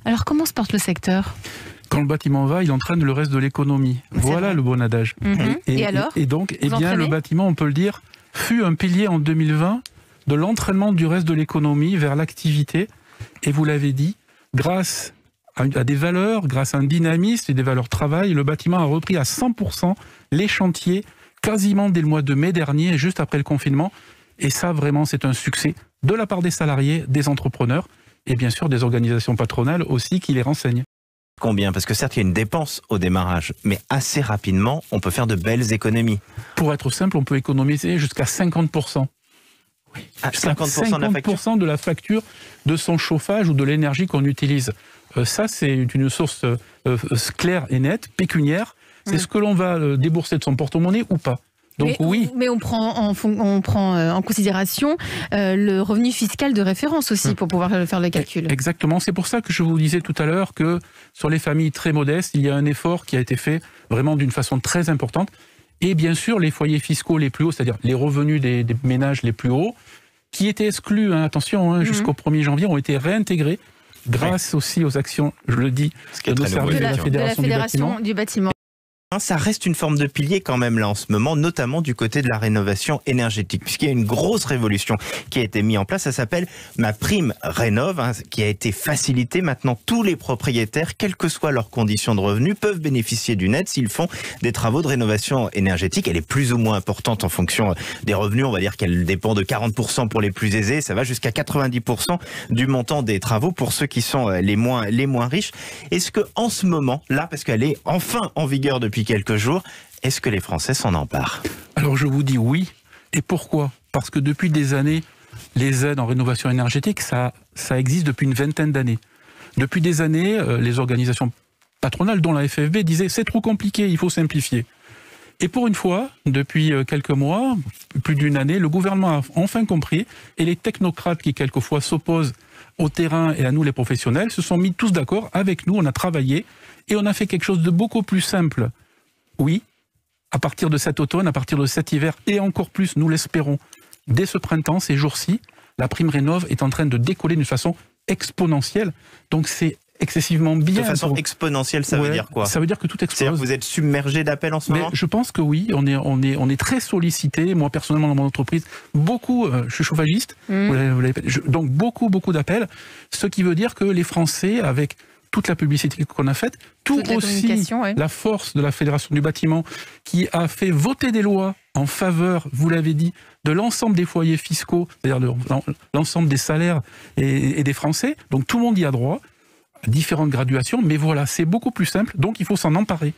Alors comment se porte le secteur ? Quand le bâtiment va, il entraîne le reste de l'économie. Voilà le bon adage. Et alors donc, le bâtiment, on peut le dire, fut un pilier en 2020 de l'entraînement du reste de l'économie vers l'activité. Et vous l'avez dit, grâce à des valeurs, grâce à un dynamisme et des valeurs travail, le bâtiment a repris à 100% les chantiers quasiment dès le mois de mai dernier, juste après le confinement. Et ça, vraiment, c'est un succès de la part des salariés, des entrepreneurs et bien sûr des organisations patronales aussi qui les renseignent. Combien ? Parce que certes, il y a une dépense au démarrage, mais assez rapidement, on peut faire de belles économies. Pour être simple, on peut économiser jusqu'à 50%. Oui. 50% de la facture de son chauffage ou de l'énergie qu'on utilise. Ça, c'est une source claire et nette, pécuniaire. C'est ce que l'on va débourser de son porte-monnaie ou pas. Donc, mais on prend en considération le revenu fiscal de référence aussi pour pouvoir faire le calcul. Exactement, c'est pour ça que je vous disais tout à l'heure que sur les familles très modestes, il y a un effort qui a été fait vraiment d'une façon très importante. Et bien sûr, les foyers fiscaux les plus hauts, c'est-à-dire les revenus des ménages les plus hauts, qui étaient exclus, jusqu'au 1er janvier, ont été réintégrés grâce aussi aux actions, je le dis, de nos services de la Fédération du bâtiment. Ça reste une forme de pilier quand même là en ce moment, notamment du côté de la rénovation énergétique, puisqu'il y a une grosse révolution qui a été mise en place. Ça s'appelle MaPrimeRénov', qui a été facilitée. Maintenant, tous les propriétaires, quelles que soient leurs conditions de revenus, peuvent bénéficier d'une aide s'ils font des travaux de rénovation énergétique. Elle est plus ou moins importante en fonction des revenus. On va dire qu'elle dépend de 40% pour les plus aisés. Ça va jusqu'à 90% du montant des travaux pour ceux qui sont les moins riches. Est-ce que en ce moment, là, parce qu'elle est enfin en vigueur depuis quelques jours, est-ce que les Français s'en emparent ? Alors je vous dis oui. Et pourquoi ? Parce que depuis des années, les aides en rénovation énergétique, ça existe depuis une vingtaine d'années. Depuis des années, les organisations patronales, dont la FFB, disaient « c'est trop compliqué, il faut simplifier ». Et pour une fois, depuis quelques mois, plus d'une année, le gouvernement a enfin compris, et les technocrates qui quelquefois s'opposent au terrain et à nous les professionnels se sont mis tous d'accord avec nous, on a travaillé, et on a fait quelque chose de beaucoup plus simple. Oui, à partir de cet automne, à partir de cet hiver, et encore plus, nous l'espérons, dès ce printemps, ces jours-ci, la prime Rénov' est en train de décoller d'une façon exponentielle. Donc c'est excessivement bien. De façon exponentielle, ça veut dire quoi ? Ça veut dire que tout explose. C'est-à-dire que vous êtes submergé d'appels en ce moment ? Je pense que oui, on est très sollicité. Moi, personnellement, dans mon entreprise, je suis chauffagiste, donc beaucoup d'appels. Ce qui veut dire que les Français, avec toute la publicité qu'on a faite, tout aussi la force de la Fédération du bâtiment qui a fait voter des lois en faveur, vous l'avez dit, de l'ensemble des foyers fiscaux, c'est-à-dire l'ensemble des salaires et des Français. Donc tout le monde y a droit, à différentes graduations, mais voilà, c'est beaucoup plus simple, donc il faut s'en emparer.